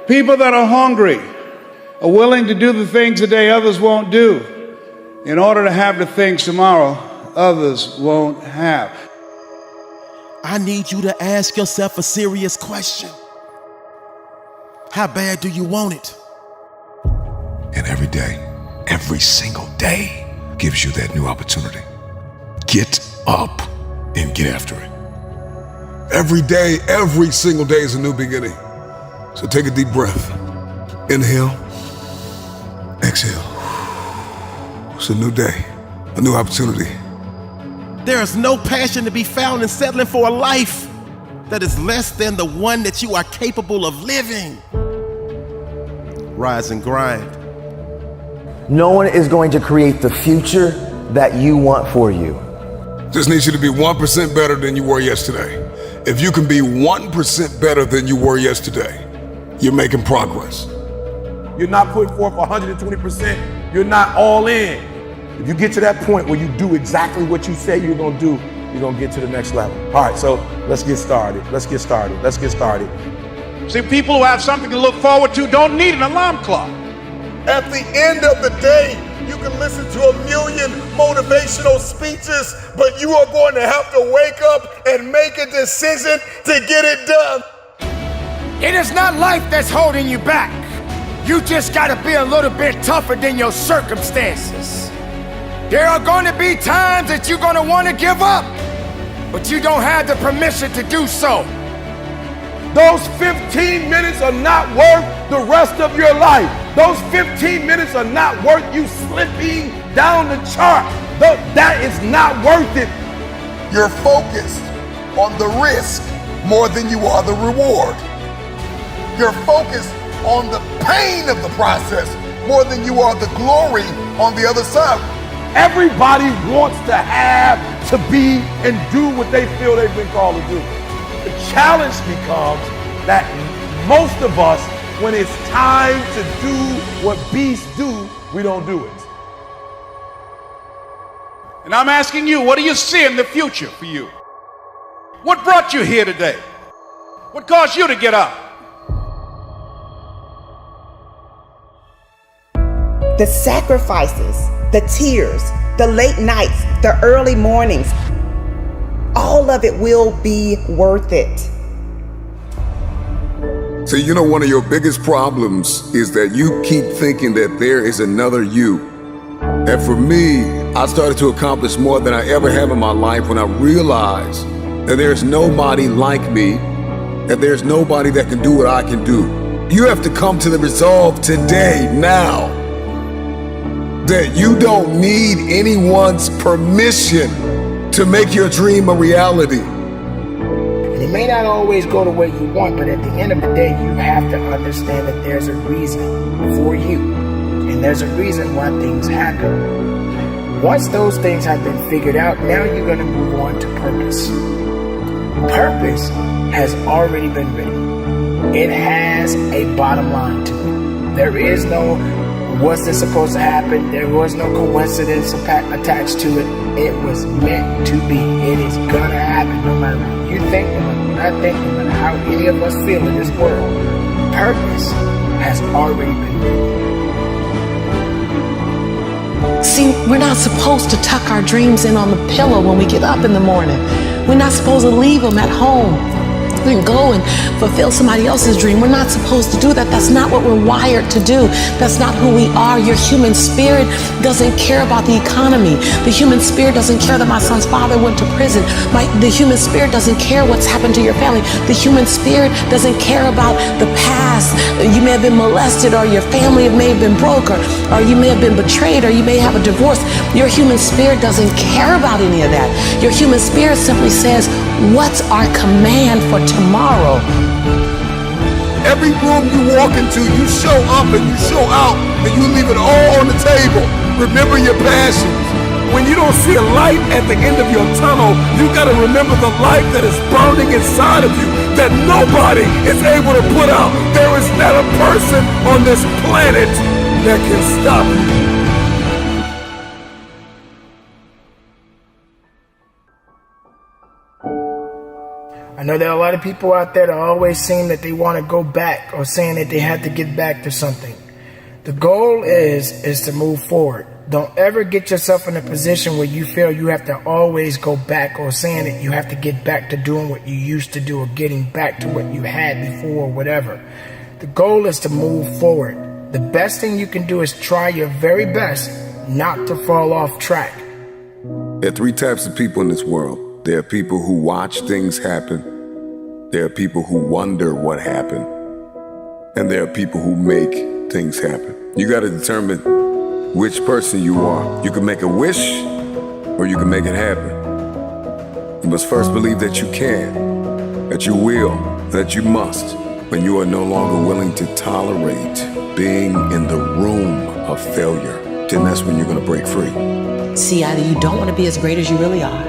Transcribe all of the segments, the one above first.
People that are hungry are willing to do the things today others won't do in order to have the things tomorrow others won't have. I need you to ask yourself a serious question. How bad do you want it? And every day, every single day gives you that new opportunity. Get up and get after it. Every day, every single day is a new beginning. So take a deep breath. Inhale, exhale. It's a new day, a new opportunity. There is no passion to be found in settling for a life that is less than the one that you are capable of living. Rise and grind. No one is going to create the future that you want for you. Just needs you to be 1% better than you were yesterday. If you can be 1% better than you were yesterday, you're making progress. You're not putting forth 120%. You're not all in. If you get to that point where you do exactly what you say you're gonna do, you're gonna get to the next level. All right, so let's get started. Let's get started. See, people who have something to look forward to don't need an alarm clock. At the end of the day, you can listen to a million motivational speeches, but you are going to have to wake up and make a decision to get it done. It is not life that's holding you back. You just gotta be a little bit tougher than your circumstances. There are going to be times that you're going to want to give up, but you don't have the permission to do so. Those 15 minutes are not worth the rest of your life. Those 15 minutes are not worth you slipping down the chart. That is not worth it. You're focused on the risk more than you are the reward. You're focused on the pain of the process more than you are the glory on the other side. Everybody wants to have, to be, and do what they feel they've been called to do. The challenge becomes that most of us, when it's time to do what beasts do, we don't do it. And I'm asking you, what do you see in the future for you? What brought you here today? What caused you to get up? The sacrifices, the tears, the late nights, the early mornings, all of it will be worth it. So you know one of your biggest problems is that you keep thinking that there is another you. And for me, I started to accomplish more than I ever have in my life when I realized that there's nobody like me, that there's nobody that can do what I can do. You have to come to the resolve today, now, that you don't need anyone's permission to make your dream a reality. And it may not always go the way you want, but at the end of the day, you have to understand that there's a reason for you. And there's a reason why things happen. Once those things have been figured out, now you're going to move on to purpose. Purpose has already been written. It has a bottom line to it. There is no was this supposed to happen? There was no coincidence attached to it. It was meant to be. It is gonna happen no matter what you think, no matter what I think, no matter how any of us feel in this world. Purpose has already been written. See, we're not supposed to tuck our dreams in on the pillow when we get up in the morning. We're not supposed to leave them at home and go and fulfill somebody else's dream. We're not supposed to do that. That's not what we're wired to do. That's not who we are. Your human spirit doesn't care about the economy. The human spirit doesn't care that my son's father went to prison. The human spirit doesn't care what's happened to your family. The human spirit doesn't care about the past. You may have been molested, or your family may have been broke, or you may have been betrayed, or you may have a divorce. Your human spirit doesn't care about any of that. Your human spirit simply says, what's our command for tomorrow? Every room you walk into, you show up and you show out, and you leave it all on the table. Remember your passions. When you don't see a light at the end of your tunnel, you gotta remember the light that is burning inside of you, that nobody is able to put out. There is not a person on this planet that can stop you. I know there are a lot of people out there that always seem that they want to go back or saying that they have to get back to something. The goal is to move forward. Don't ever get yourself in a position where you feel you have to always go back or saying that you have to get back to doing what you used to do or getting back to what you had before or whatever. The goal is to move forward. The best thing you can do is try your very best not to fall off track. There are three types of people in this world. There are people who watch things happen. There are people who wonder what happened. And there are people who make things happen. You got to determine which person you are. You can make a wish or you can make it happen. You must first believe that you can, that you will, that you must, when you are no longer willing to tolerate being in the room of failure. Then that's when you're going to break free. See, either you don't want to be as great as you really are,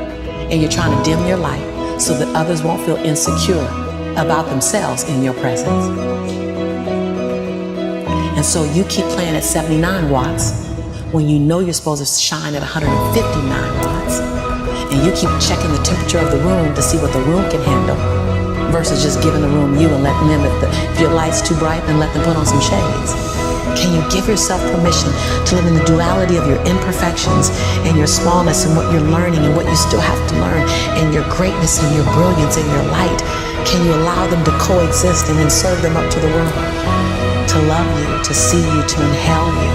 and you're trying to dim your light so that others won't feel insecure about themselves in your presence. And so you keep playing at 79 watts when you know you're supposed to shine at 159 watts. And you keep checking the temperature of the room to see what the room can handle versus just giving the room you and letting them, if your light's too bright, then let them put on some shades. Can you give yourself permission to live in the duality of your imperfections and your smallness and what you're learning and what you still have to learn and your greatness and your brilliance and your light? Can you allow them to coexist and then serve them up to the world? To love you, to see you, to inhale you,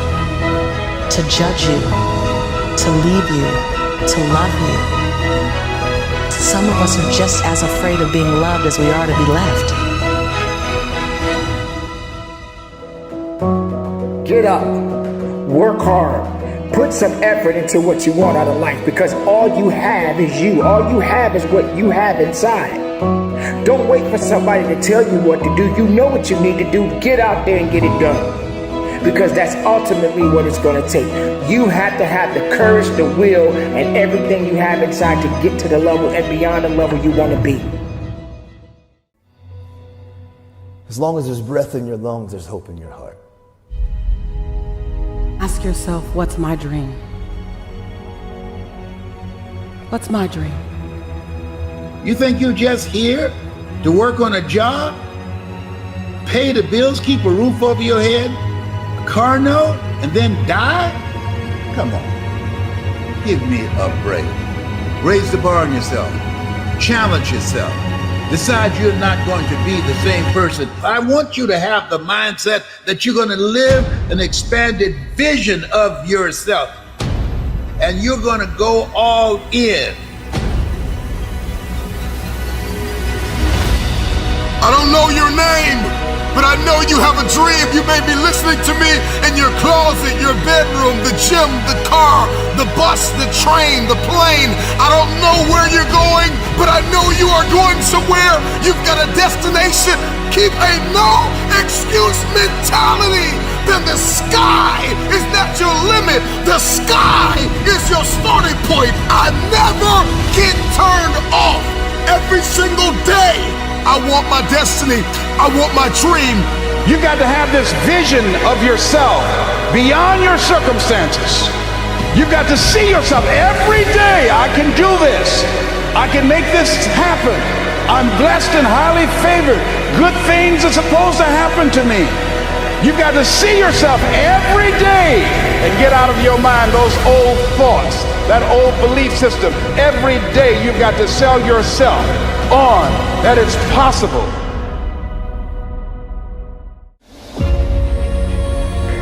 to judge you, to leave you, to love you. Some of us are just as afraid of being loved as we are to be left. Get up, work hard, put some effort into what you want out of life, because all you have is you. All you have is what you have inside. Don't wait for somebody to tell you what to do. You know what you need to do. Get out there and get it done, because that's ultimately what it's going to take. You have to have the courage, the will, and everything you have inside to get to the level and beyond the level you want to be. As long as there's breath in your lungs, there's hope in your heart. Ask yourself, what's my dream? What's my dream? You think you're just here to work on a job, pay the bills, keep a roof over your head, a car note, and then die? Come on, give me a break. Raise the bar on yourself. Challenge yourself. Decide you're not going to be the same person. I want you to have the mindset that you're going to live an expanded vision of yourself, and you're going to go all in. I don't know your name, but I know you have a dream. You may be listening to me in your closet, your bedroom, the gym, the car, the bus, the train, the plane. I don't know where you're going, but I know you are going somewhere. You've got a destination. Keep a no excuse mentality. Then the sky is not your limit. The sky is your starting point. I never get turned off. Every single day, I want my destiny. I want my dream. You got to have this vision of yourself beyond your circumstances. You've got to see yourself every day. I can do this. I can make this happen. I'm blessed and highly favored. Good things are supposed to happen to me. You've got to see yourself every day and get out of your mind those old thoughts, that old belief system. Every day you've got to sell yourself on that it's possible.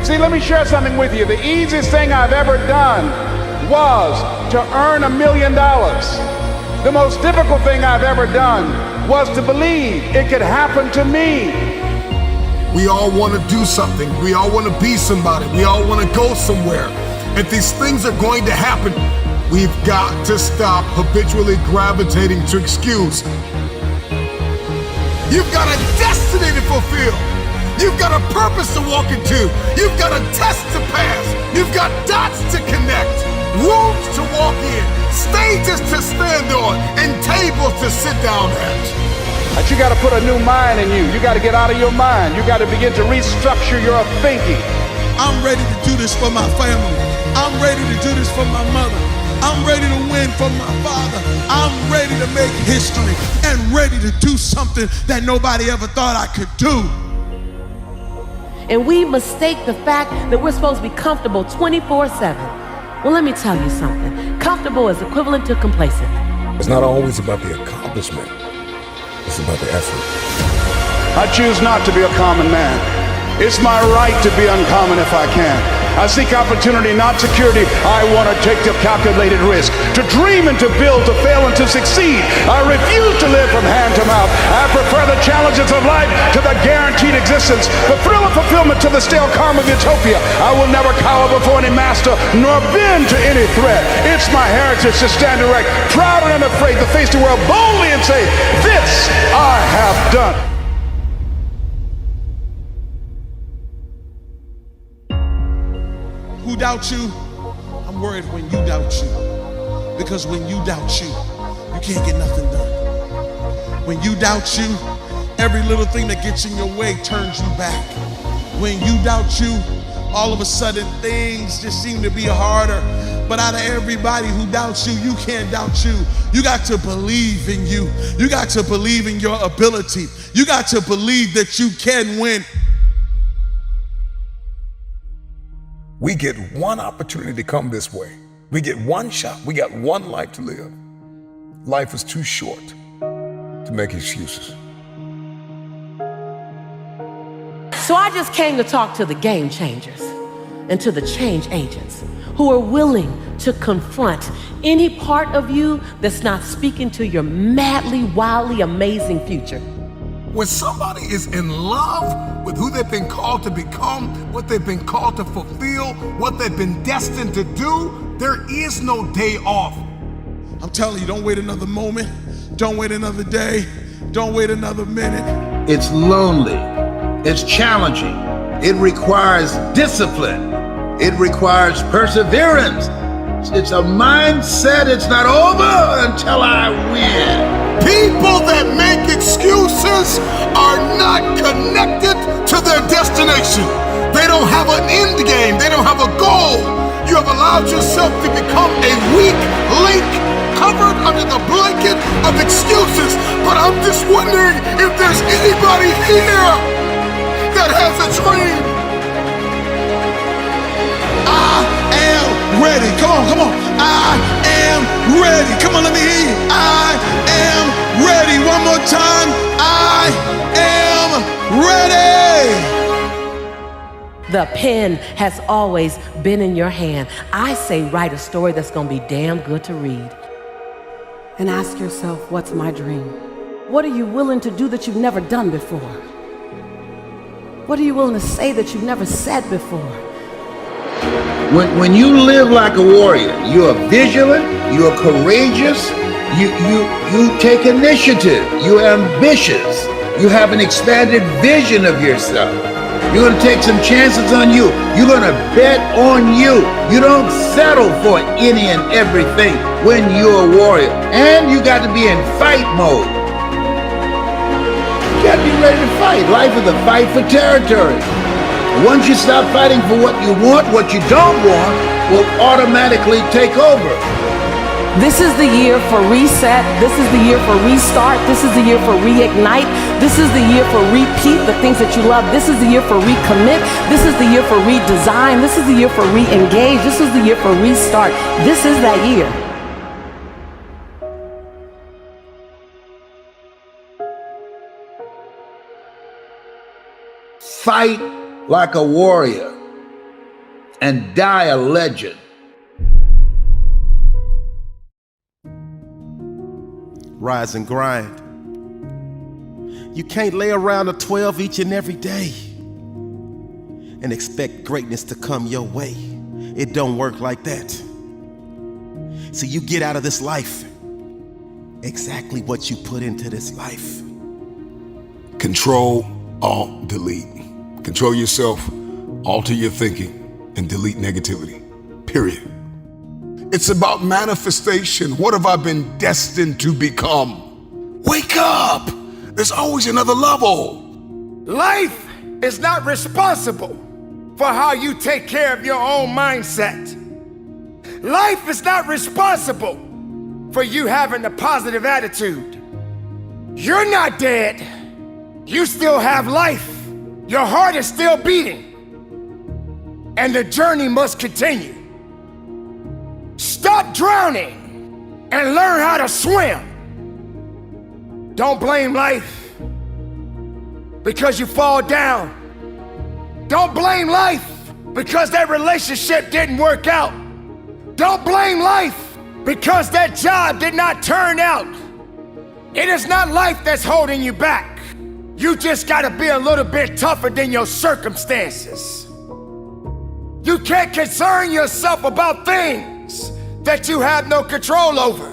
See, let me share something with you. The easiest thing I've ever done was to earn $1 million. The most difficult thing I've ever done was to believe it could happen to me. We all want to do something. We all want to be somebody. We all want to go somewhere. If these things are going to happen, we've got to stop habitually gravitating to excuse. You've got a destiny to fulfill. You've got a purpose to walk into. You've got a test to pass. You've got dots to connect, rooms to walk in, stages to stand on, and tables to sit down at. But you got to put a new mind in you. You got to get out of your mind. You got to begin to restructure your thinking. I'm ready to do this for my family. I'm ready to do this for my mother. I'm ready to win for my Father. I'm ready to make history and ready to do something that nobody ever thought I could do. And we mistake the fact that we're supposed to be comfortable 24/7. Well, let me tell you something. Comfortable is equivalent to complacent. It's not always about the accomplishment. It's about the effort. I choose not to be a common man. It's my right to be uncommon if I can. I seek opportunity, not security. I want to take the calculated risk, to dream and to build, to fail and to succeed. I refuse to live from hand to mouth. I prefer the challenges of life to the guaranteed existence, the thrill of fulfillment to the stale calm of utopia. I will never cower before any master, nor bend to any threat. It's my heritage to stand erect, proud and unafraid, to face the world boldly and say, this I have done. Who doubts you? I'm worried when you doubt you. Because when you doubt you, you can't get nothing done. When you doubt you, every little thing that gets in your way turns you back. When you doubt you, all of a sudden things just seem to be harder. But out of everybody who doubts you, you can't doubt you. You got to believe in you. You got to believe in your ability. You got to believe that you can win. We get one opportunity to come this way. We get one shot. We got one life to live. Life is too short to make excuses. So I just came to talk to the game changers and to the change agents who are willing to confront any part of you that's not speaking to your madly, wildly amazing future. When somebody is in love with who they've been called to become, what they've been called to fulfill, what they've been destined to do, there is no day off. I'm telling you, don't wait another moment. Don't wait another day. Don't wait another minute. It's lonely. It's challenging. It requires discipline. It requires perseverance. It's a mindset. It's not over until I win. People that make excuses are not connected to their destination. They don't have an end game. They don't have a goal. You have allowed yourself to become a weak link covered under the blanket of excuses. But I'm just wondering if there's anybody here that has a dream. I am ready. Come on, come on. I am ready. Come on, let me hear you. I am ready. One more time. I am ready. The pen has always been in your hand. I say write a story that's gonna be damn good to read. And ask yourself, what's my dream? What are you willing to do that you've never done before? What are you willing to say that you've never said before? When you live like a warrior, you are vigilant, you are courageous, you take initiative, you're ambitious, you have an expanded vision of yourself. You're gonna take some chances on you. You're gonna bet on you. You don't settle for any and everything when you're a warrior. And you got to be in fight mode. You got to be ready to fight. Life is a fight for territory. Once you stop fighting for what you want, what you don't want will automatically take over. This is the year for reset. This is the year for restart. This is the year for reignite. This is the year for repeat the things that you love. This is the year for recommit. This is the year for redesign. This is the year for re-engage. This is the year for restart. This is that year. Fight like a warrior and die a legend. Rise and grind. You can't lay around a 12 each and every day and expect greatness to come your way. It don't work like that. So you get out of this life exactly what you put into this life. Control, Alt, delete. Control yourself, alter your thinking, and delete negativity. Period. It's about manifestation. What have I been destined to become? Wake up! There's always another level. Life is not responsible for how you take care of your own mindset. Life is not responsible for you having a positive attitude. You're not dead. You still have life. Your heart is still beating. And the journey must continue. Stop drowning and learn how to swim. Don't blame life because you fall down. Don't blame life because that relationship didn't work out. Don't blame life because that job did not turn out. It is not life that's holding you back. You just gotta be a little bit tougher than your circumstances. You can't concern yourself about things that you have no control over.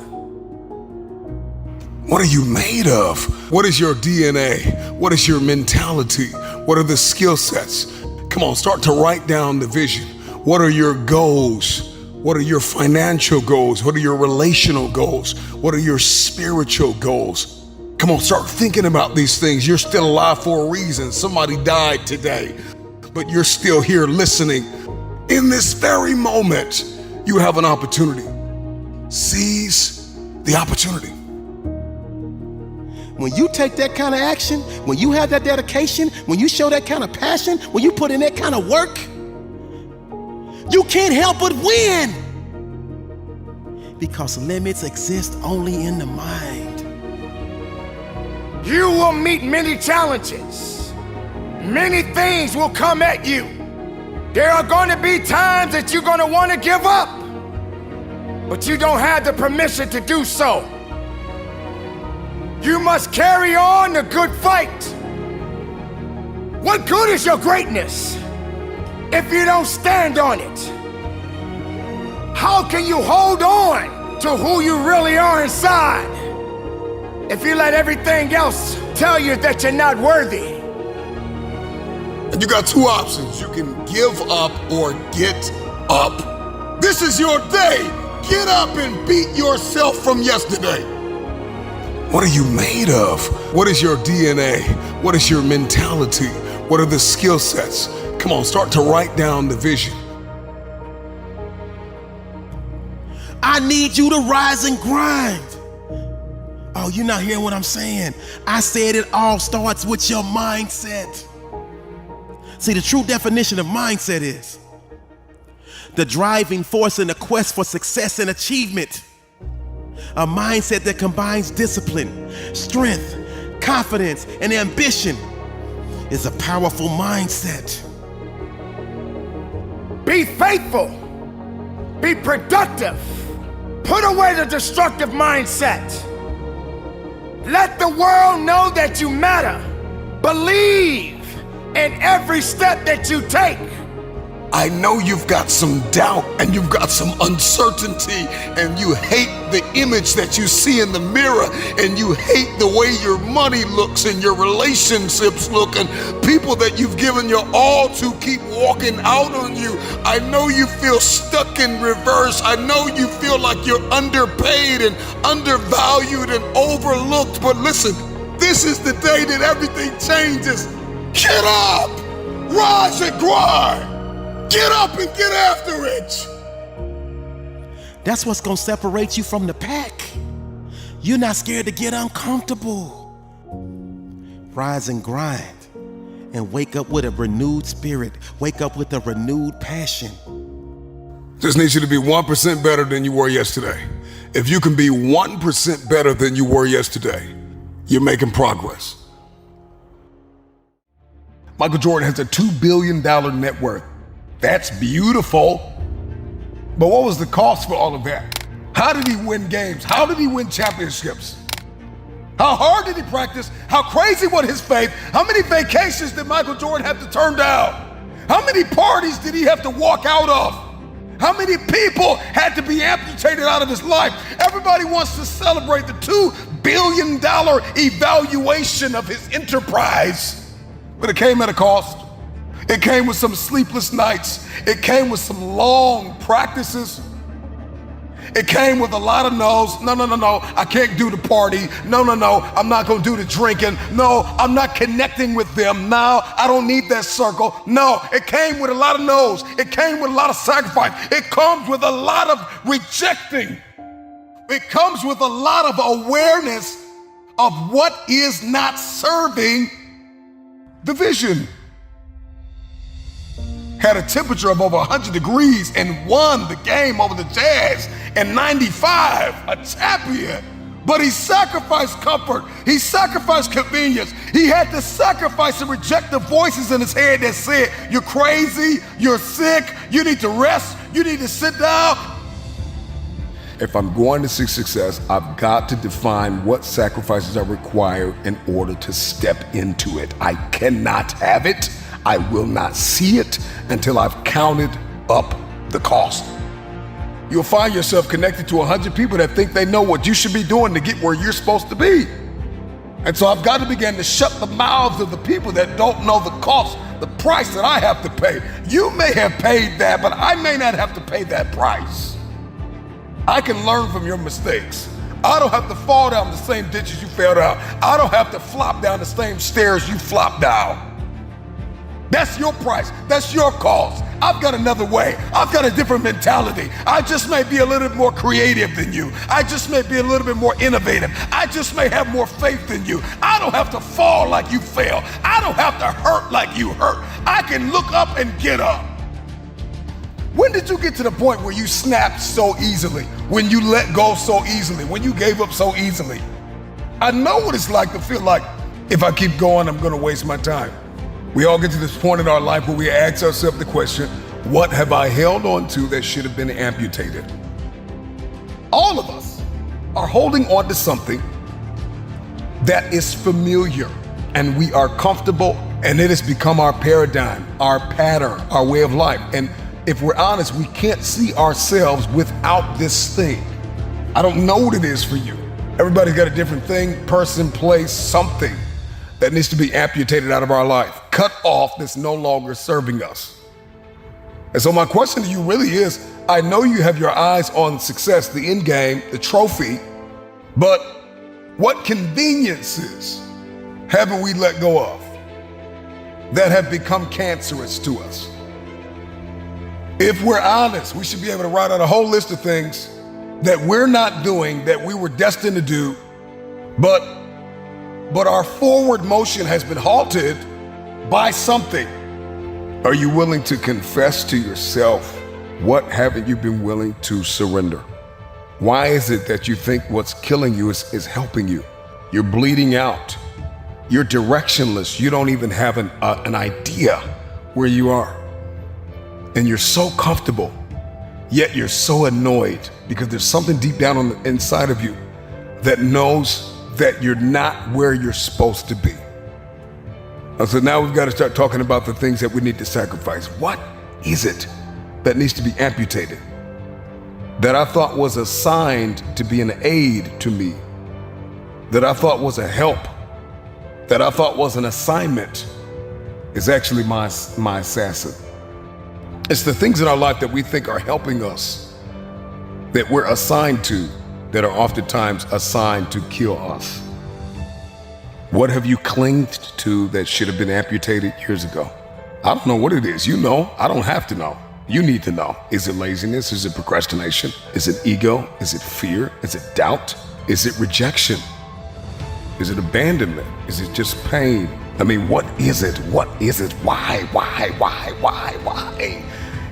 What are you made of? What is your DNA? What is your mentality? What are the skill sets? Come on, start to write down the vision. What are your goals? What are your financial goals? What are your relational goals? What are your spiritual goals? Come on, start thinking about these things. You're still alive for a reason. Somebody died today, but you're still here listening. In this very moment, you have an opportunity. Seize the opportunity. When you take that kind of action, when you have that dedication, when you show that kind of passion, when you put in that kind of work, you can't help but win. Because limits exist only in the mind. You will meet many challenges. Many things will come at you. There are going to be times that you're going to want to give up, but you don't have the permission to do so. You must carry on the good fight. What good is your greatness if you don't stand on it? How can you hold on to who you really are inside if you let everything else tell you that you're not worthy? And you got two options. You can give up or get up. This is your day. Get up and beat yourself from yesterday. What are you made of? What is your DNA? What is your mentality? What are the skill sets? Come on, start to write down the vision. I need you to rise and grind. Oh, you're not hearing what I'm saying. I said it all starts with your mindset. See, the true definition of mindset is the driving force in the quest for success and achievement. A mindset that combines discipline, strength, confidence, and ambition is a powerful mindset. Be faithful. Be productive. Put away the destructive mindset. Let the world know that you matter. Believe in every step that you take. I know you've got some doubt and you've got some uncertainty and you hate the image that you see in the mirror and you hate the way your money looks and your relationships look and people that you've given your all to keep walking out on you. I know you feel stuck in reverse. I know you feel like you're underpaid and undervalued and overlooked. But listen, this is the day that everything changes. Get up, rise and grind. Get up and get after it. That's what's gonna separate you from the pack. You're not scared to get uncomfortable. Rise and grind and wake up with a renewed spirit. Wake up with a renewed passion. Just need you to be 1% better than you were yesterday. If you can be 1% better than you were yesterday, you're making progress. Michael Jordan has a $2 billion net worth. That's beautiful. But what was the cost for all of that? How did he win games? How did he win championships? How hard did he practice? How crazy was his faith? How many vacations did Michael Jordan have to turn down? How many parties did he have to walk out of? How many people had to be amputated out of his life? Everybody wants to celebrate the $2 billion evaluation of his enterprise, but it came at a cost. It came with some sleepless nights. It came with some long practices. It came with a lot of no's. No, I can't do the party. No, I'm not gonna do the drinking. No, I'm not connecting with them. No, I don't need that circle. No, it came with a lot of no's. It came with a lot of sacrifice. It comes with a lot of rejecting. It comes with a lot of awareness of what is not serving the vision. Had a temperature of over 100 degrees and won the game over the Jazz in 95, a champion. But he sacrificed comfort. He sacrificed convenience. He had to sacrifice and reject the voices in his head that said, you're crazy, you're sick, you need to rest, you need to sit down. If I'm going to see success, I've got to define what sacrifices are required in order to step into it. I cannot have it. I will not see it until I've counted up the cost. You'll find yourself connected to 100 people that think they know what you should be doing to get where you're supposed to be. And so I've got to begin to shut the mouths of the people that don't know the cost, the price that I have to pay. You may have paid that, but I may not have to pay that price. I can learn from your mistakes. I don't have to fall down the same ditches you fell down. I don't have to flop down the same stairs you flopped down. That's your price. That's your cost. I've got another way. I've got a different mentality. I just may be a little bit more creative than you. I just may be a little bit more innovative. I just may have more faith than you. I don't have to fall like you fell. I don't have to hurt like you hurt. I can look up and get up. When did you get to the point where you snapped so easily? When you let go so easily? When you gave up so easily? I know what it's like to feel like, if I keep going, I'm gonna waste my time. We all get to this point in our life where we ask ourselves the question, what have I held on to that should have been amputated? All of us are holding on to something that is familiar and we are comfortable, and it has become our paradigm, our pattern, our way of life. And if we're honest, we can't see ourselves without this thing. I don't know what it is for you. Everybody's got a different thing, person, place, something that needs to be amputated out of our life, cut off, that's no longer serving us. And so my question to you really is, I know you have your eyes on success, the end game, the trophy, but what conveniences haven't we let go of that have become cancerous to us? If we're honest, we should be able to write out a whole list of things that we're not doing, that we were destined to do, but our forward motion has been halted by something. Are you willing to confess to yourself, what haven't you been willing to surrender? Why is it that you think what's killing you is helping you? You're bleeding out. You're directionless. You don't even have an idea where you are. And you're so comfortable, yet you're so annoyed because there's something deep down on the inside of you that knows that you're not where you're supposed to be. And so now we've got to start talking about the things that we need to sacrifice. What is it that needs to be amputated? That I thought was assigned to be an aid to me, that I thought was a help, that I thought was an assignment, is actually my assassin. It's the things in our life that we think are helping us, that we're assigned to, that are oftentimes assigned to kill us. What have you clinged to that should have been amputated years ago? I don't know what it is. You know, I don't have to know. You need to know. Is it laziness? Is it procrastination? Is it ego? Is it fear? Is it doubt? Is it rejection? Is it abandonment? Is it just pain? I mean, what is it? What is it? Why?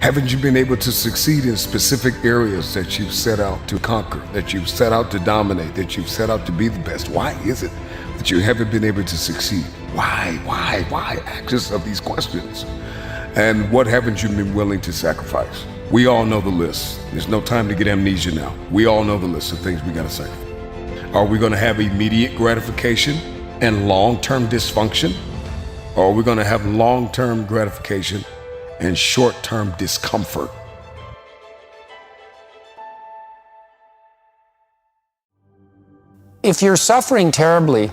Haven't you been able to succeed in specific areas that you've set out to conquer, that you've set out to dominate, that you've set out to be the best? Why is it that you haven't been able to succeed? Why? Ask yourself these questions. And what haven't you been willing to sacrifice? We all know the list. There's no time to get amnesia now. We all know the list of things we gotta sacrifice. Are we gonna have immediate gratification and long-term dysfunction? Or are we gonna have long-term gratification and short-term discomfort? If you're suffering terribly,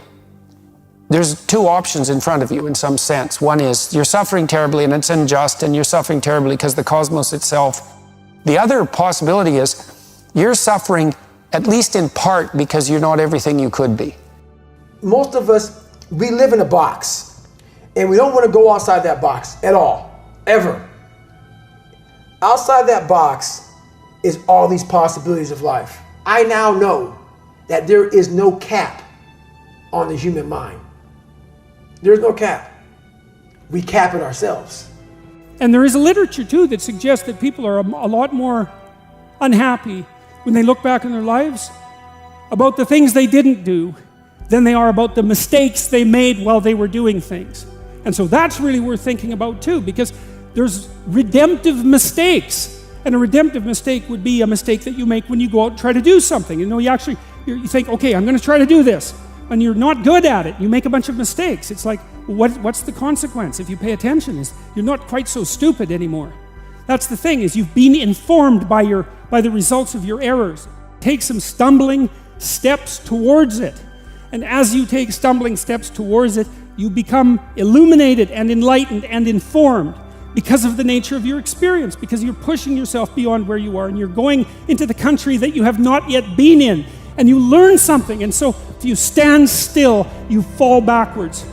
there's two options in front of you in some sense. One is you're suffering terribly and it's unjust, and you're suffering terribly because the cosmos itself. The other possibility is You're suffering, at least in part, because you're not everything you could be. Most of us, we live in a box, and we don't want to go outside that box at all, ever. Outside that box is all these possibilities of life. I now know that there is no cap on the human mind. There's no cap. We cap it ourselves. And there is a literature too that suggests that people are a lot more unhappy when they look back in their lives about the things they didn't do than they are about the mistakes they made while they were doing things. And so that's really worth thinking about too, because there's redemptive mistakes. And a redemptive mistake would be a mistake that you make when you go out and try to do something. You know, you think, okay, I'm going to try to do this. And you're not good at it. You make a bunch of mistakes. It's like, what's the consequence if you pay attention? You're not quite so stupid anymore. That's the thing, is you've been informed by the results of your errors. Take some stumbling steps towards it. And as you take stumbling steps towards it, you become illuminated and enlightened and informed because of the nature of your experience, because you're pushing yourself beyond where you are and you're going into the country that you have not yet been in, and you learn something. And so if you stand still, you fall backwards.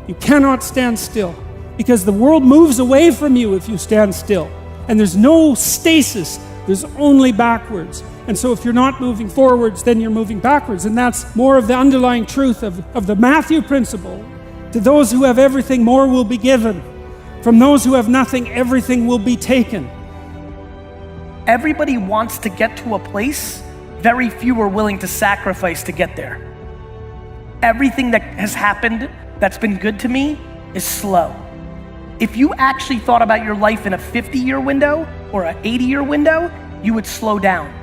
You cannot stand still, because the world moves away from you if you stand still. And there's no stasis, there's only backwards. And so if you're not moving forwards, then you're moving backwards. And that's more of the underlying truth of the Matthew principle. To those who have everything, more will be given. From those who have nothing, everything will be taken. Everybody wants to get to a place, very few are willing to sacrifice to get there. Everything that has happened that's been good to me is slow. If you actually thought about your life in a 50-year window or an 80-year window, you would slow down.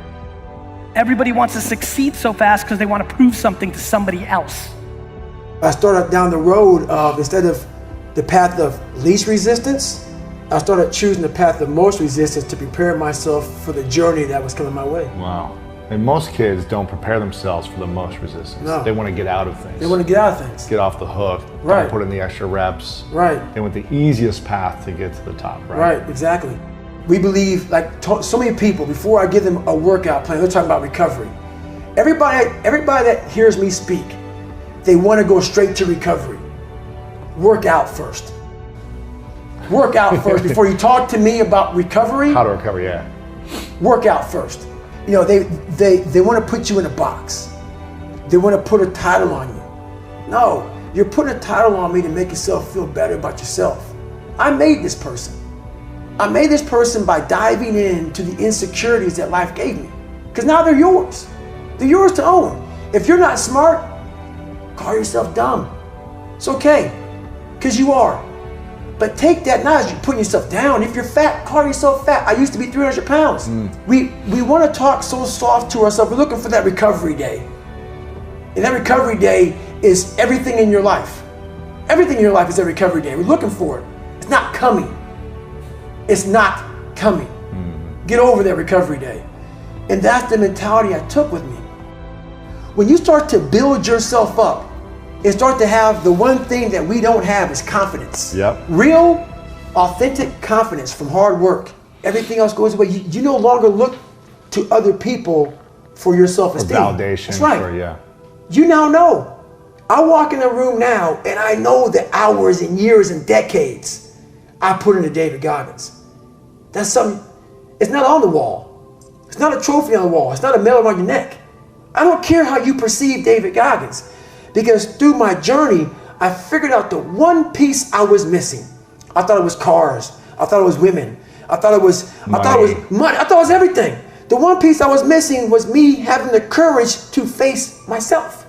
Everybody wants to succeed so fast because they want to prove something to somebody else. I started down the road of, instead of the path of least resistance, I started choosing the path of most resistance to prepare myself for the journey that was coming my way. Wow. And most kids don't prepare themselves for the most resistance. No. They want to get out of things. They want to get out of things. Get off the hook. Right. Don't put in the extra reps. Right. They want the easiest path to get to the top, right? Right, exactly. We believe, like so many people, before I give them a workout plan, they're talking about recovery. Everybody that hears me speak, they want to go straight to recovery. Work out first. Work out first before you talk to me about recovery. How to recover, yeah. Work out first. You know, they want to put you in a box. They want to put a title on you. No, you're putting a title on me to make yourself feel better about yourself. I made this person. I made this person by diving into the insecurities that life gave me. Because now they're yours. They're yours to own. If you're not smart, call yourself dumb. It's okay, because you are. But take that not as you're putting yourself down. If you're fat, call yourself fat. I used to be 300 pounds. We want to talk so soft to ourselves. We're looking for that recovery day. And that recovery day is everything in your life. Everything in your life is that recovery day. We're looking for it. It's not coming. It's not coming. Get over that recovery day. And that's the mentality I took with me. When you start to build yourself up and start to have the one thing that we don't have is confidence. Yep. Real, authentic confidence from hard work. Everything else goes away. You no longer look to other people for your self-esteem. For validation. That's right. For, yeah. You now know. I walk in a room now and I know the hours and years and decades I put into David Goggins. That's something, it's not on the wall. It's not a trophy on the wall. It's not a medal on your neck. I don't care how you perceive David Goggins, because through my journey, I figured out the one piece I was missing. I thought it was cars. I thought it was women. I thought it was money. I thought it was everything. The one piece I was missing was me having the courage to face myself.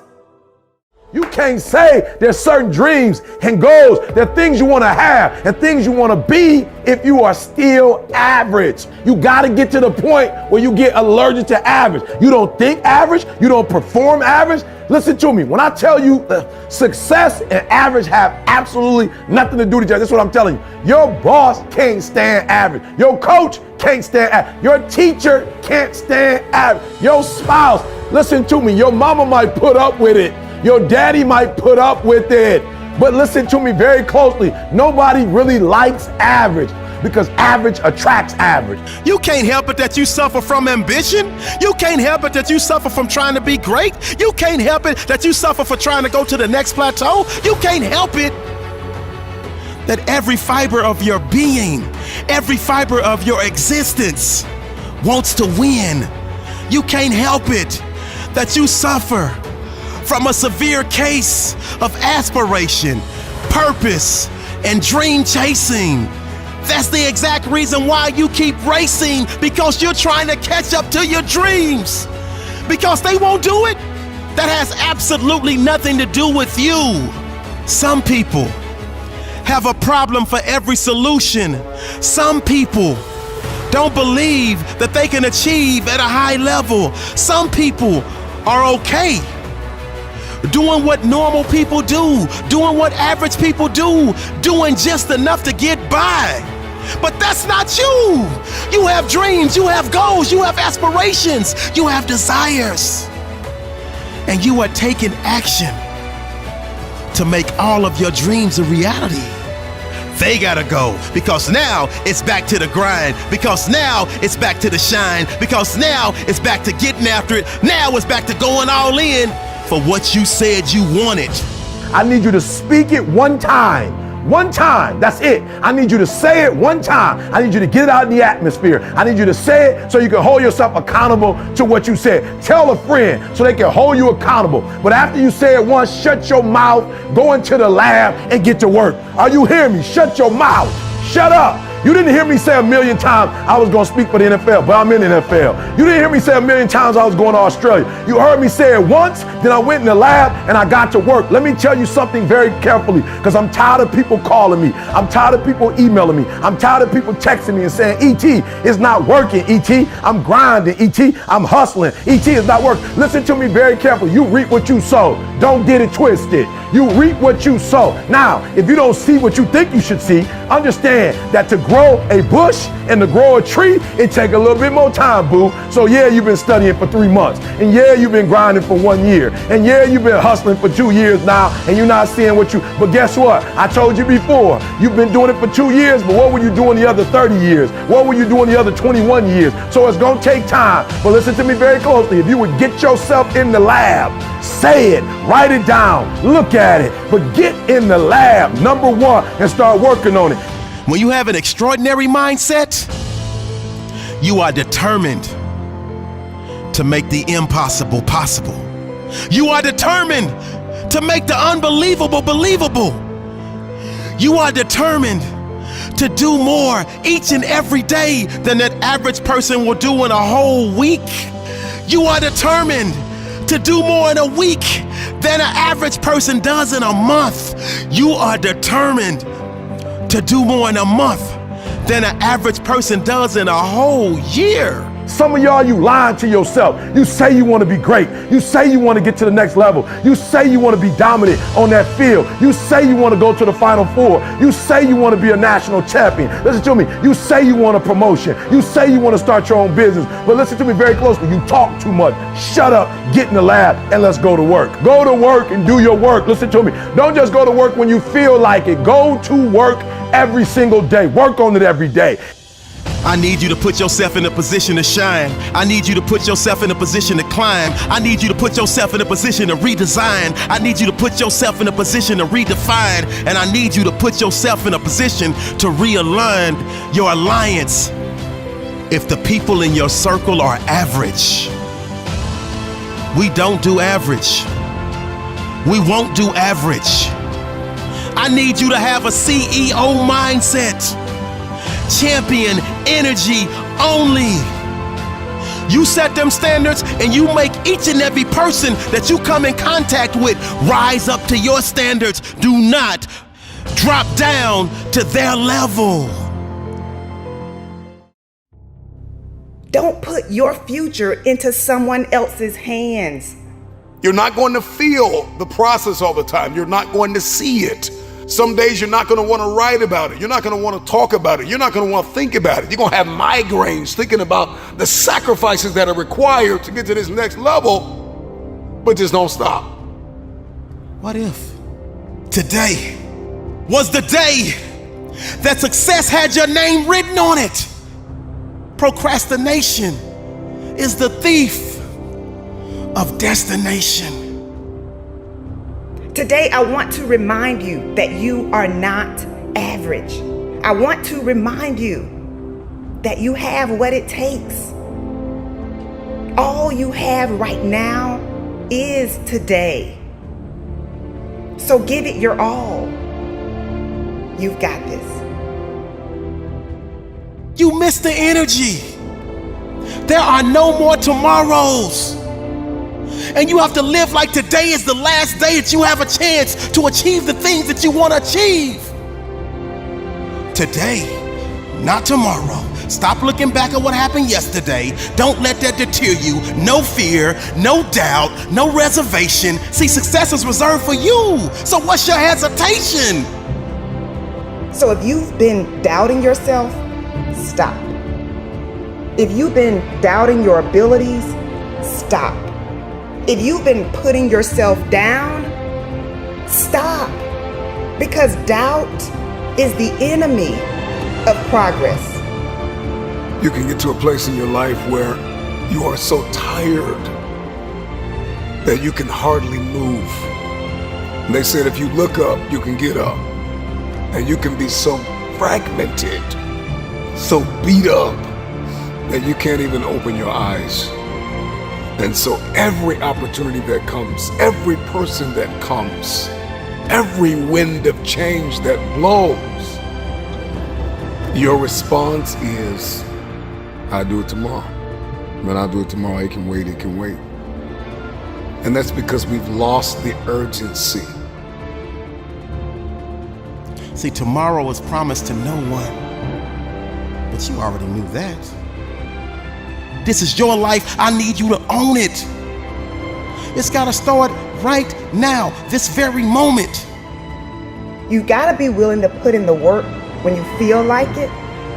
You can't say there's certain dreams and goals, there are things you want to have and things you want to be if you are still average. You got to get to the point where you get allergic to average. You don't think average, you don't perform average. Listen to me, when I tell you success and average have absolutely nothing to do with each other, this is what I'm telling you. Your boss can't stand average. Your coach can't stand average. Your teacher can't stand average. Your spouse, listen to me, your mama might put up with it. Your daddy might put up with it. But listen to me very closely. Nobody really likes average. because average attracts average. You can't help it that you suffer from ambition. You can't help it that you suffer from trying to be great. You can't help it that you suffer for trying to go to the next plateau. You can't help it that every fiber of your being, every fiber of your existence wants to win. You can't help it that you suffer from a severe case of aspiration, purpose, and dream chasing. That's the exact reason why you keep racing, because you're trying to catch up to your dreams. Because they won't do it. That has absolutely nothing to do with you. Some people have a problem for every solution. Some people don't believe that they can achieve at a high level. Some people are okay doing what normal people do, doing what average people do, doing just enough to get by. But that's not you. You have dreams, you have goals, you have aspirations, you have desires. And you are taking action to make all of your dreams a reality. They gotta go, because now it's back to the grind, because now it's back to the shine, because now it's back to getting after it. Now it's back to going all in for what you said you wanted. I need you to speak it one time. One time, that's it. I need you to say it one time. I need you to get it out in the atmosphere. I need you to say it so you can hold yourself accountable to what you said. Tell a friend so they can hold you accountable. But after you say it once, shut your mouth, go into the lab and get to work. Are you hearing me? Shut your mouth. Shut up. You didn't hear me say a million times I was going to speak for the NFL, but I'm in the NFL. You didn't hear me say a million times I was going to Australia. You heard me say it once, then I went in the lab and I got to work. Let me tell you something very carefully, because I'm tired of people calling me. I'm tired of people emailing me. I'm tired of people texting me and saying, E.T., it's not working, E.T. I'm grinding, E.T. I'm hustling. E.T. is not working. Listen to me very carefully. You reap what you sow. Don't get it twisted. You reap what you sow. Now, if you don't see what you think you should see, understand that to grow a bush and to grow a tree, it take a little bit more time, boo. So yeah, you've been studying for 3 months. And yeah, you've been grinding for 1 year. And yeah, you've been hustling for 2 years now, and you're not seeing what you, but guess what? I told you before, you've been doing it for 2 years, but what were you doing the other 30 years? What were you doing the other 21 years? So it's gonna take time. But listen to me very closely. If you would get yourself in the lab, say it, write it down, look at it, but get in the lab, number one, and start working on it. When you have an extraordinary mindset, you are determined to make the impossible possible. You are determined to make the unbelievable believable. You are determined to do more each and every day than that average person will do in a whole week. You are determined to do more in a week than an average person does in a month. You are determined to do more in a month than an average person does in a whole year. Some of y'all, you lying to yourself. You say you want to be great. You say you want to get to the next level. You say you want to be dominant on that field. You say you want to go to the Final Four. You say you want to be a national champion. Listen to me. You say you want a promotion. You say you want to start your own business. But listen to me very closely. You talk too much. Shut up, get in the lab, and let's go to work. Go to work and do your work. Listen to me. Don't just go to work when you feel like it. Go to work every single day. Work on it every day. I need you to put yourself in a position to shine. I need you to put yourself in a position to climb. I need you to put yourself in a position to redesign. I need you to put yourself in a position to redefine. And I need you to put yourself in a position to realign your alliance. If the people in your circle are average, we don't do average. We won't do average. I need you to have a CEO mindset. Champion energy only. You set them standards and you make each and every person that you come in contact with rise up to your standards. Do not drop down to their level. Don't put your future into someone else's hands. You're not going to feel the process all the time. You're not going to see it. Some days you're not going to want to write about it. You're not going to want to talk about it. You're not going to want to think about it. You're going to have migraines thinking about the sacrifices that are required to get to this next level, but just don't stop. What if today was the day That success had your name written on it. Procrastination is the thief of destination. Today, I want to remind you that you are not average. I want to remind you that you have what it takes. All you have right now is today. So give it your all. You've got this. You missed the energy. There are no more tomorrows. And you have to live like today is the last day that you have a chance to achieve the things that you want to achieve. Today, not tomorrow. Stop looking back at what happened yesterday. Don't let that deter you. No fear, no doubt, no reservation. See, success is reserved for you. So what's your hesitation? So if you've been doubting yourself, stop. If you've been doubting your abilities, stop. If you've been putting yourself down, stop. Because doubt is the enemy of progress. You can get to a place in your life where you are so tired that you can hardly move. And they said if you look up, you can get up. And you can be so fragmented, so beat up, that you can't even open your eyes. And so every opportunity that comes, every person that comes, every wind of change that blows, your response is, I'll do it tomorrow. But I'll do it tomorrow. It can wait, it can wait. And that's because we've lost the urgency. See, tomorrow is promised to no one. But you already knew that. This is your life. I need you to own it. It's got to start right now, this very moment. You got to be willing to put in the work when you feel like it.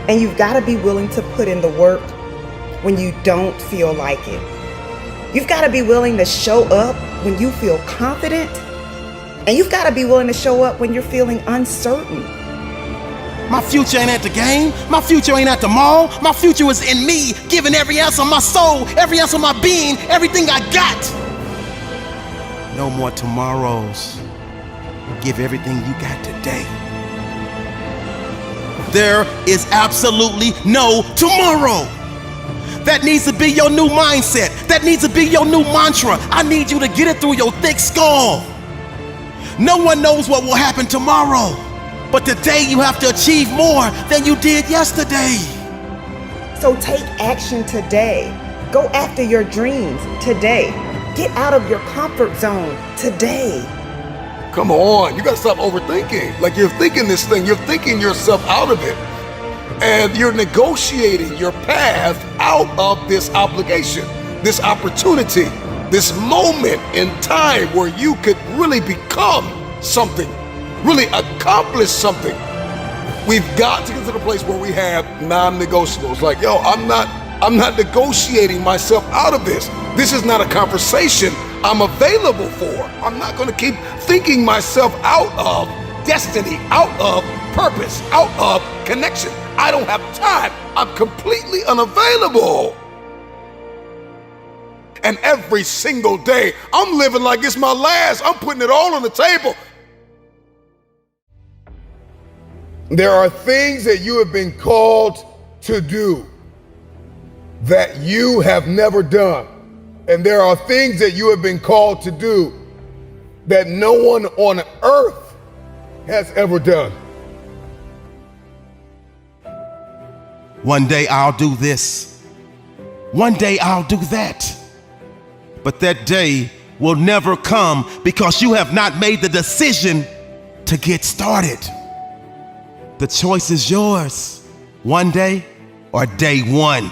And you've got to be willing to put in the work when you don't feel like it. You've got to be willing to show up when you feel confident. And you've got to be willing to show up when you're feeling uncertain. My future ain't at the game. My future ain't at the mall. My future is in me, giving every ounce of my soul, every ounce of my being, everything I got. No more tomorrows. Give everything you got today. There is absolutely no tomorrow. That needs to be your new mindset. That needs to be your new mantra. I need you to get it through your thick skull. No one knows what will happen tomorrow, but today you have to achieve more than you did yesterday. So take action today. Go after your dreams today. Get out of your comfort zone today. Come on, you gotta stop overthinking. Like you're thinking this thing, you're thinking yourself out of it. And you're negotiating your path out of this obligation, this opportunity, this moment in time where you could really become something, really accomplish something. We've got to get to the place where we have non-negotiables. Like, yo, I'm not negotiating myself out of this. This is not a conversation I'm available for. I'm not gonna keep thinking myself out of destiny, out of purpose, out of connection. I don't have time. I'm completely unavailable. And every single day, I'm living like it's my last. I'm putting it all on the table. There are things that you have been called to do that you have never done. And there are things that you have been called to do that no one on earth has ever done. One day I'll do this. One day I'll do that. But that day will never come because you have not made the decision to get started. The choice is yours. One day or day one.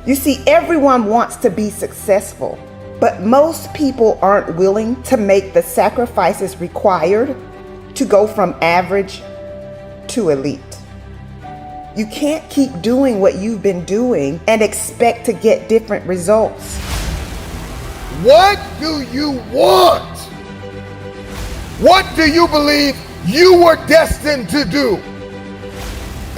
You see, everyone wants to be successful, but most people aren't willing to make the sacrifices required to go from average to elite. You can't keep doing what you've been doing and expect to get different results. What do you want? What do you believe you were destined to do?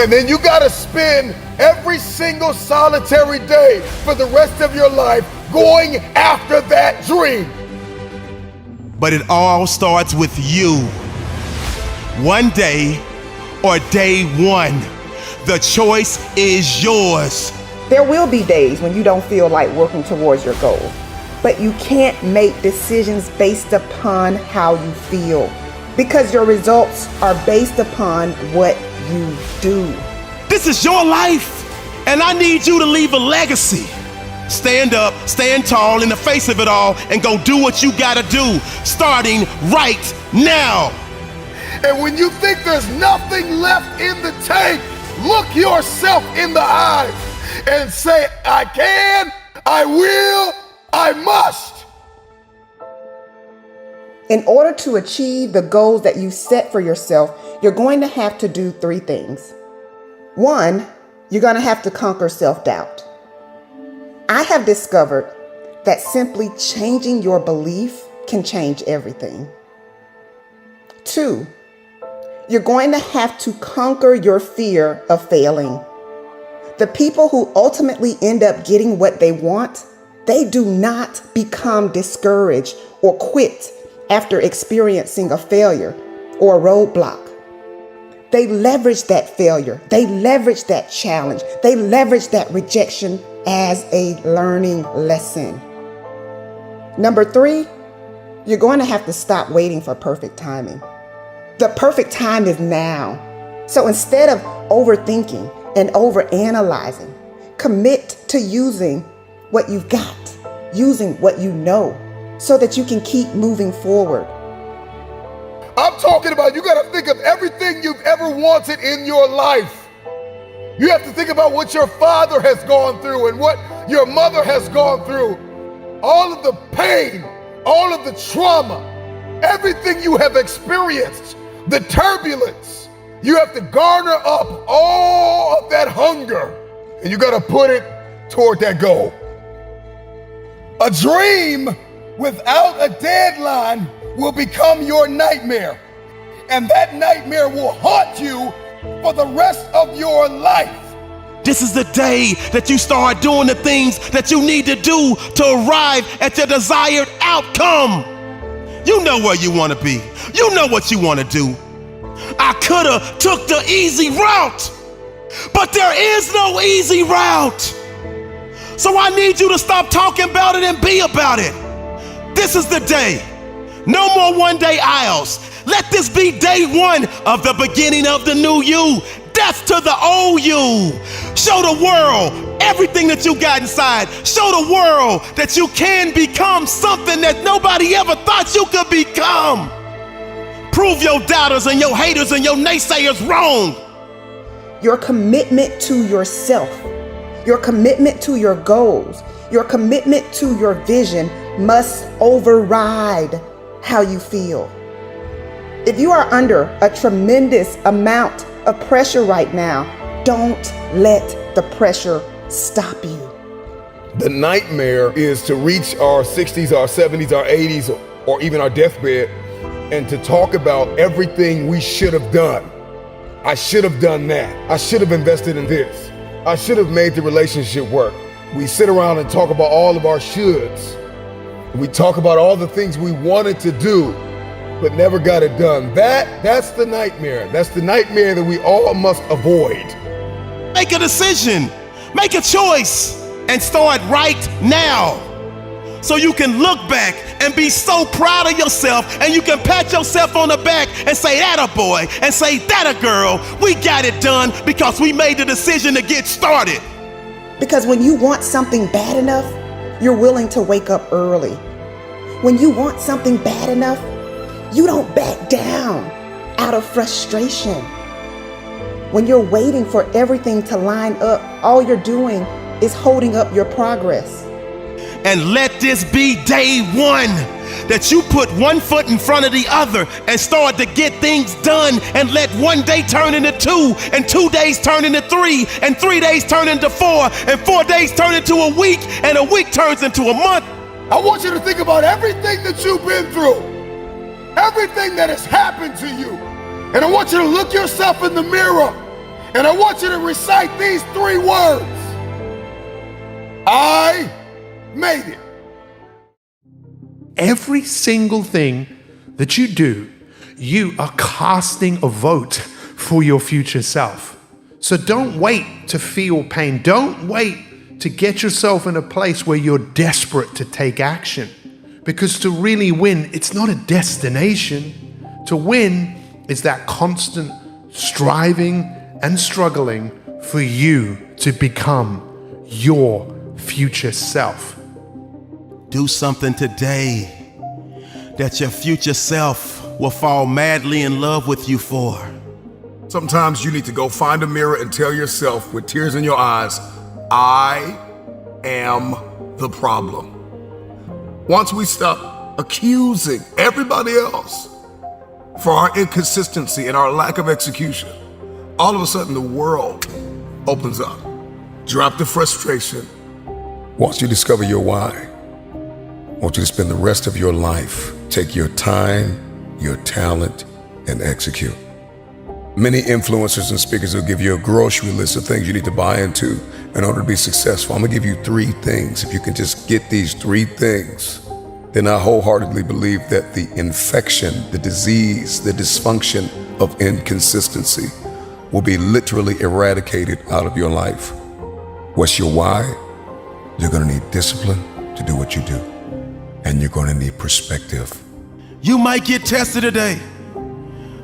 And then you gotta spend every single solitary day for the rest of your life going after that dream. But it all starts with you. One day or day one. The choice is yours. There will be days when you don't feel like working towards your goal, but you can't make decisions based upon how you feel, because your results are based upon what you do. This is your life, and I need you to leave a legacy. Stand up, stand tall in the face of it all, and go do what you gotta do, starting right now. And when you think there's nothing left in the tank, look yourself in the eyes and say, I can, I will, I must. In order to achieve the goals that you set for yourself, you're going to have to do 3 things. 1, you're going to have to conquer self-doubt. I have discovered that simply changing your belief can change everything. 2, you're going to have to conquer your fear of failing. The people who ultimately end up getting what they want, they do not become discouraged or quit after experiencing a failure or a roadblock. They leverage that failure. They leverage that challenge. They leverage that rejection as a learning lesson. Number 3, you're going to have to stop waiting for perfect timing. The perfect time is now. So instead of overthinking and overanalyzing, commit to using what you've got, using what you know, so that you can keep moving forward. I'm talking about you gotta think of everything you've ever wanted in your life. You have to think about what your father has gone through and what your mother has gone through. All of the pain, all of the trauma, everything you have experienced, the turbulence. You have to garner up all of that hunger and you gotta put it toward that goal. A dream without a deadline will become your nightmare. And that nightmare will haunt you for the rest of your life. This is the day that you start doing the things that you need to do to arrive at your desired outcome. You know where you want to be. You know what you want to do. I could have took the easy route, but there is no easy route. So I need you to stop talking about it and be about it. This is the day. No more one-day aisles. Let this be day one of the beginning of the new you. Death to the old you. Show the world everything that you got inside. Show the world that you can become something that nobody ever thought you could become. Prove your doubters and your haters and your naysayers wrong. Your commitment to yourself, your commitment to your goals, your commitment to your vision must override how you feel. If you are under a tremendous amount of pressure right now, don't let the pressure stop you. The nightmare is to reach our 60s, our 70s, our 80s, or even our deathbed, and to talk about everything we should have done. I should have done that. I should have invested in this. I should have made the relationship work. We sit around and talk about all of our shoulds. We talk about all the things we wanted to do, but never got it done. That's the nightmare. That's the nightmare that we all must avoid. Make a decision, make a choice, and start right now. So you can look back and be so proud of yourself, and you can pat yourself on the back and say, that a boy, and say, that a girl. We got it done because we made the decision to get started. Because when you want something bad enough, you're willing to wake up early. When you want something bad enough, you don't back down out of frustration. When you're waiting for everything to line up, all you're doing is holding up your progress. And let this be day one, that you put one foot in front of the other and start to get things done, and let one day turn into 2, and 2 days turn into 3, and 3 days turn into 4, and 4 days turn into a week, and a week turns into a month. I want you to think about everything that you've been through, everything that has happened to you. And I want you to look yourself in the mirror And I want you to recite these 3 words. I made it. Every single thing that you do, you are casting a vote for your future self. So don't wait to feel pain. Don't wait to get yourself in a place where you're desperate to take action. Because to really win, it's not a destination. To win is that constant striving and struggling for you to become your future self. Do something today that your future self will fall madly in love with you for. Sometimes you need to go find a mirror and tell yourself with tears in your eyes, I am the problem. Once we stop accusing everybody else for our inconsistency and our lack of execution, all of a sudden the world opens up. Drop the frustration. Once you discover your why, I want you to spend the rest of your life, take your time, your talent, and execute. Many influencers and speakers will give you a grocery list of things you need to buy into in order to be successful. I'm gonna give you 3 things. If you can just get these 3 things, then I wholeheartedly believe that the infection, the disease, the dysfunction of inconsistency will be literally eradicated out of your life. What's your why? You're gonna need discipline to do what you do. And you're gonna need perspective. You might get tested today,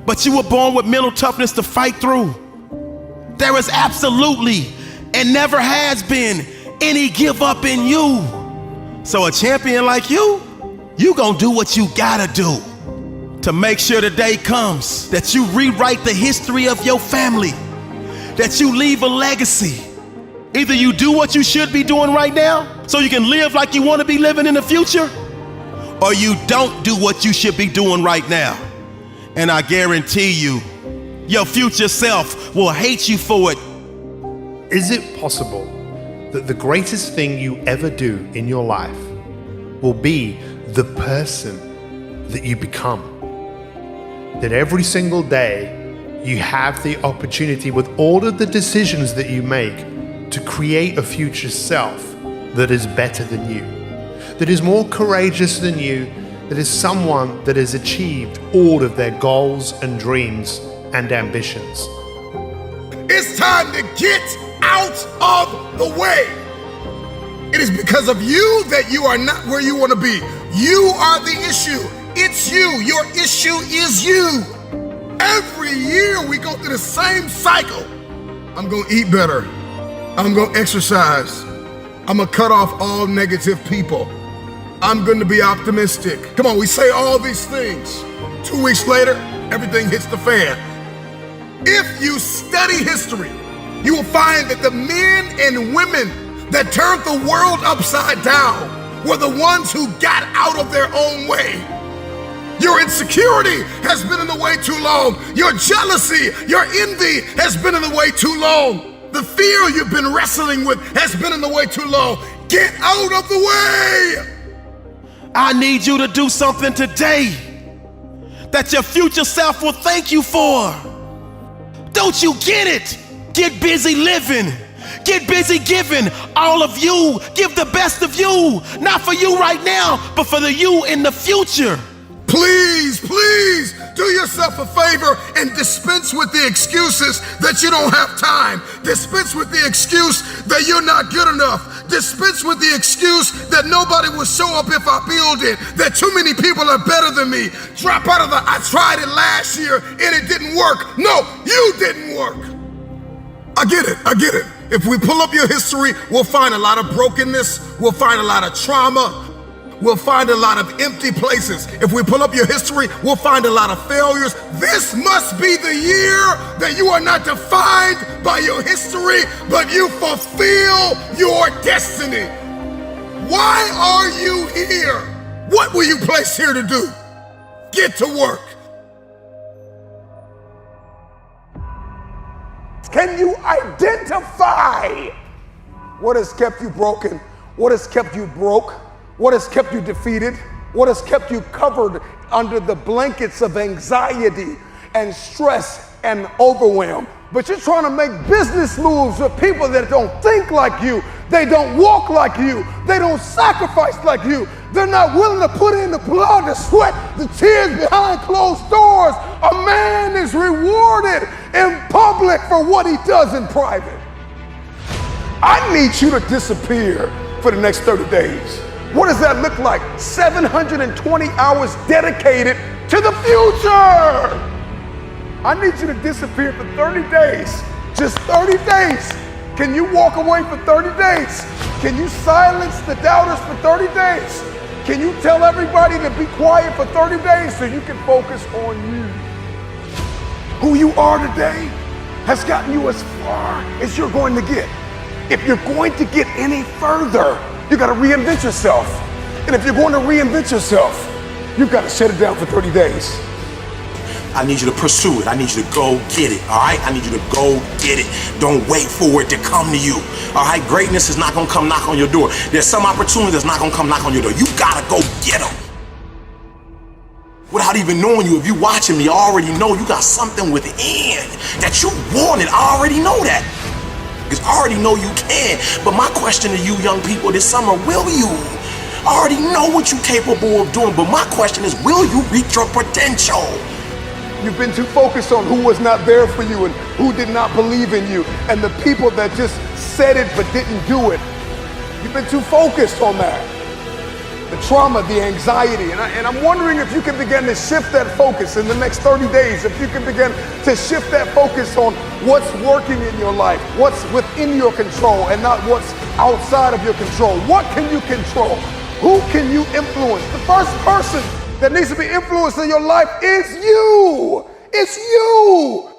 but you were born with mental toughness to fight through. There is absolutely and never has been any give up in you. So a champion like you gonna do what you gotta do to make sure the day comes that you rewrite the history of your family, that you leave a legacy. Either you do what you should be doing right now so you can live like you want to be living in the future, or you don't do what you should be doing right now. And I guarantee you, your future self will hate you for it. Is it possible that the greatest thing you ever do in your life will be the person that you become? That every single day you have the opportunity, with all of the decisions that you make, to create a future self that is better than you, that is more courageous than you, that is someone that has achieved all of their goals and dreams and ambitions. It's time to get out of the way. It is because of you that you are not where you want to be. You are the issue. It's you. Your issue is you. Every year we go through the same cycle. I'm going to eat better. I'm going to exercise. I'm going to cut off all negative people. I'm going to be optimistic. Come on, we say all these things. 2 weeks later, everything hits the fan. If you study history, you will find that the men and women that turned the world upside down were the ones who got out of their own way. Your insecurity has been in the way too long. Your jealousy, your envy has been in the way too long. The fear you've been wrestling with has been in the way too long. Get out of the way. I need you to do something today that your future self will thank you for. Don't you get it? Get busy living. Get busy giving. All of you, give the best of you. Not for you right now, but for the you in the future. Please, please do yourself a favor and dispense with the excuses that you don't have time. Dispense with the excuse that you're not good enough. Dispense with the excuse that nobody will show up if I build it, that too many people are better than me. Drop out of the I tried it last year and it didn't work. No, you didn't work. I get it. If we pull up your history, we'll find a lot of brokenness. We'll find a lot of trauma. We'll find a lot of empty places. If we pull up your history, we'll find a lot of failures. This must be the year that you are not defined by your history, but you fulfill your destiny. Why are you here? What were you placed here to do? Get to work. Can you identify what has kept you broken? What has kept you broke? What has kept you defeated? What has kept you covered under the blankets of anxiety and stress and overwhelmed. But you're trying to make business moves with people that don't think like you. They don't walk like you. They don't sacrifice like you. They're not willing to put in the blood, the sweat, the tears behind closed doors. A man is rewarded in public for what he does in private. I need you to disappear for the next 30 days. What does that look like? 720 hours dedicated to the future. I need you to disappear for 30 days. Just 30 days. Can you walk away for 30 days? Can you silence the doubters for 30 days? Can you tell everybody to be quiet for 30 days so you can focus on you? Who you are today has gotten you as far as you're going to get. If you're going to get any further, you got to reinvent yourself. And if you're going to reinvent yourself, you've got to shut it down for 30 days. I need you to pursue it. I need you to go get it, all right? I need you to go get it. Don't wait for it to come to you, all right? Greatness is not going to come knock on your door. There's some opportunity that's not going to come knock on your door. You got to go get them. Without even knowing you, if you're watching me, I already know you got something within that you wanted. I already know that. Because I already know you can. But my question to you young people this summer, will you? I already know what you're capable of doing, but my question is, will you reach your potential? You've been too focused on who was not there for you and who did not believe in you and the people that just said it but didn't do it. You've been too focused on that. The trauma, the anxiety, and I'm wondering if you can begin to shift that focus in the next 30 days, if you can begin to shift that focus on what's working in your life, what's within your control and not what's outside of your control. What can you control? Who can you influence? The first person that needs to be influenced in your life is you. It's you.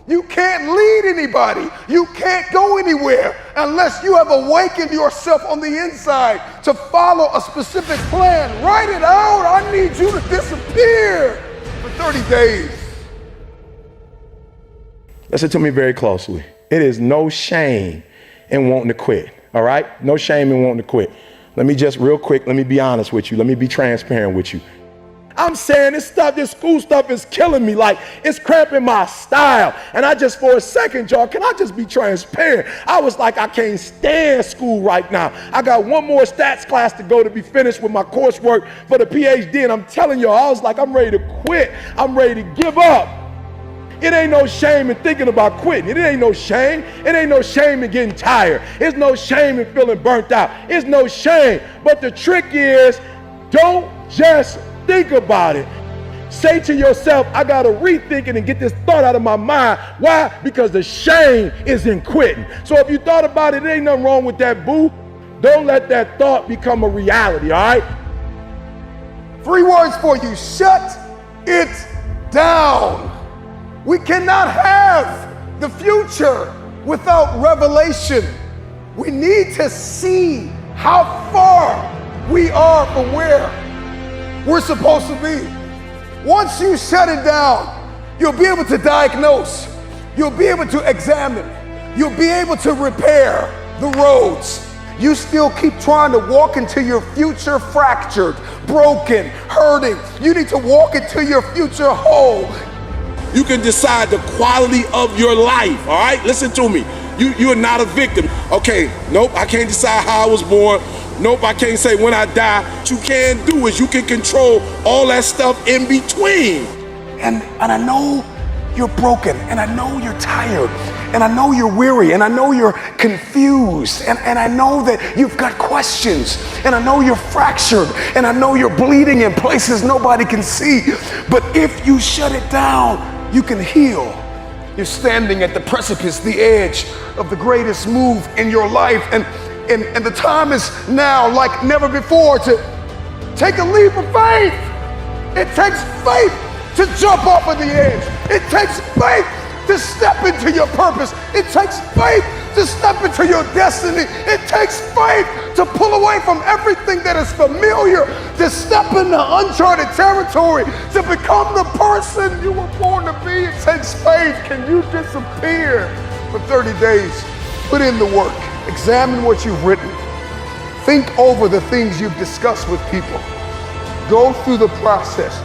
You can't lead anybody. You can't go anywhere unless you have awakened yourself on the inside to follow a specific plan. Write it out. I need you to disappear for 30 days. Listen to me very closely. It is no shame in wanting to quit, all right? No shame in wanting to quit. Let me just real quick, let me be honest with you. Let me be transparent with you. I'm saying this school stuff is killing me. Like, it's cramping my style. And I just, for a second, y'all, can I just be transparent? I was like, I can't stand school right now. I got one more stats class to go to be finished with my coursework for the PhD. And I'm telling y'all, I was like, I'm ready to quit. I'm ready to give up. It ain't no shame in thinking about quitting. It ain't no shame. It ain't no shame in getting tired. It's no shame in feeling burnt out. It's no shame. But the trick is, don't just think about it. Say to yourself, I got to rethink it and get this thought out of my mind. Why? Because the shame is in quitting. So if you thought about it, there ain't nothing wrong with that, boo. Don't let that thought become a reality, all right? 3 words for you. Shut it down. We cannot have the future without revelation. We need to see how far we are from where we're supposed to be. Once you shut it down, you'll be able to diagnose. You'll be able to examine. You'll be able to repair the roads. You still keep trying to walk into your future fractured, broken, hurting. You need to walk into your future whole. You can decide the quality of your life, all right? Listen to me. You're not a victim. Okay, nope, I can't decide how I was born. Nope, I can't say when I die. What you can do is you can control all that stuff in between. And I know you're broken, and I know you're tired, and I know you're weary, and I know you're confused, and I know that you've got questions, and I know you're fractured, and I know you're bleeding in places nobody can see. But if you shut it down, you can heal. You're standing at the precipice, the edge of the greatest move in your life, and the time is now like never before to take a leap of faith. It takes faith to jump off of the edge. It takes faith to step into your purpose. It takes faith to step into your destiny. It takes faith to pull away from everything that is familiar, to step into uncharted territory, to become the person you were born to be. It takes faith. Can you disappear for 30 days? Put in the work. Examine what you've written. Think over the things you've discussed with people. Go through the process.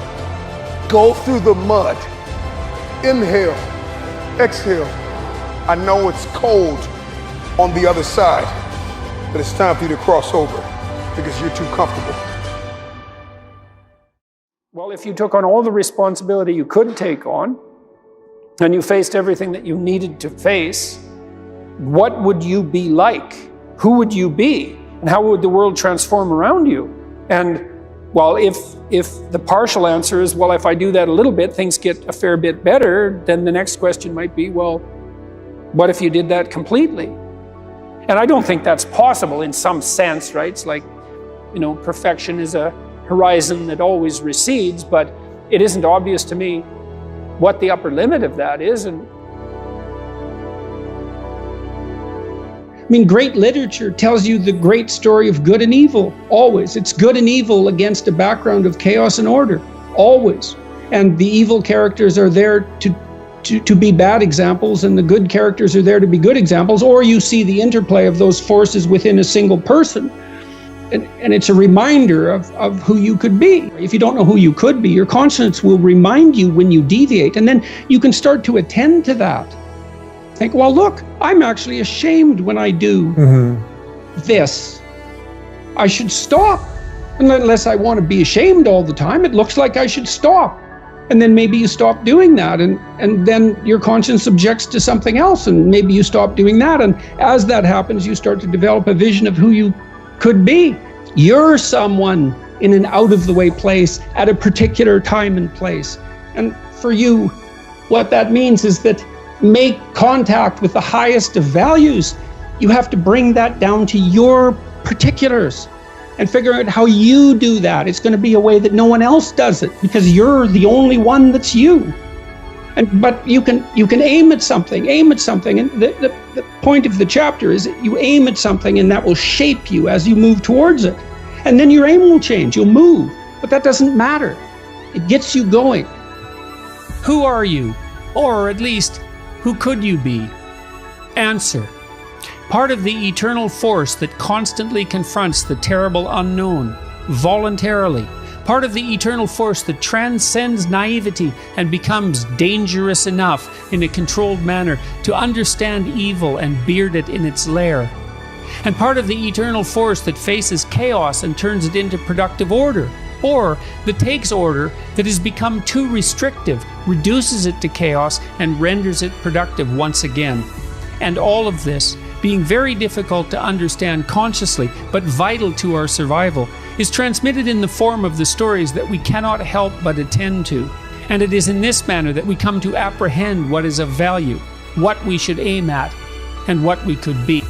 Go through the mud. Inhale, exhale. I know it's cold on the other side, but it's time for you to cross over because you're too comfortable. Well, if you took on all the responsibility you could take on, and you faced everything that you needed to face, what would you be like? Who would you be? And how would the world transform around you? And well, if the partial answer is, well, if I do that a little bit, things get a fair bit better, then the next question might be, well, what if you did that completely? And I don't think that's possible in some sense, right? It's like, you know, perfection is a horizon that always recedes, but it isn't obvious to me what the upper limit of that is. And I mean, great literature tells you the great story of good and evil, always. It's good and evil against a background of chaos and order, always. And the evil characters are there to be bad examples, and the good characters are there to be good examples, or you see the interplay of those forces within a single person. And it's a reminder of who you could be. If you don't know who you could be, your conscience will remind you when you deviate, and then you can start to attend to that. Think, well, look, I'm actually ashamed when I do this. I should stop. And unless I want to be ashamed all the time, it looks like I should stop. And then maybe you stop doing that, and then your conscience objects to something else, and maybe you stop doing that. And as that happens, you start to develop a vision of who you could be. You're someone in an out-of-the-way place at a particular time and place. And for you, what that means is that make contact with the highest of values. You have to bring that down to your particulars and figure out how you do that. It's going to be a way that no one else does it because you're the only one that's you. But you can aim at something. And the point of the chapter is that you aim at something and that will shape you as you move towards it. And then your aim will change, you'll move, but that doesn't matter. It gets you going. Who are you? Or at least, who could you be? Answer. Part of the eternal force that constantly confronts the terrible unknown, voluntarily. Part of the eternal force that transcends naivety and becomes dangerous enough in a controlled manner to understand evil and beard it in its lair. And part of the eternal force that faces chaos and turns it into productive order. Or that takes order that has become too restrictive, reduces it to chaos, and renders it productive once again. And all of this, being very difficult to understand consciously, but vital to our survival, is transmitted in the form of the stories that we cannot help but attend to. And it is in this manner that we come to apprehend what is of value, what we should aim at, and what we could be.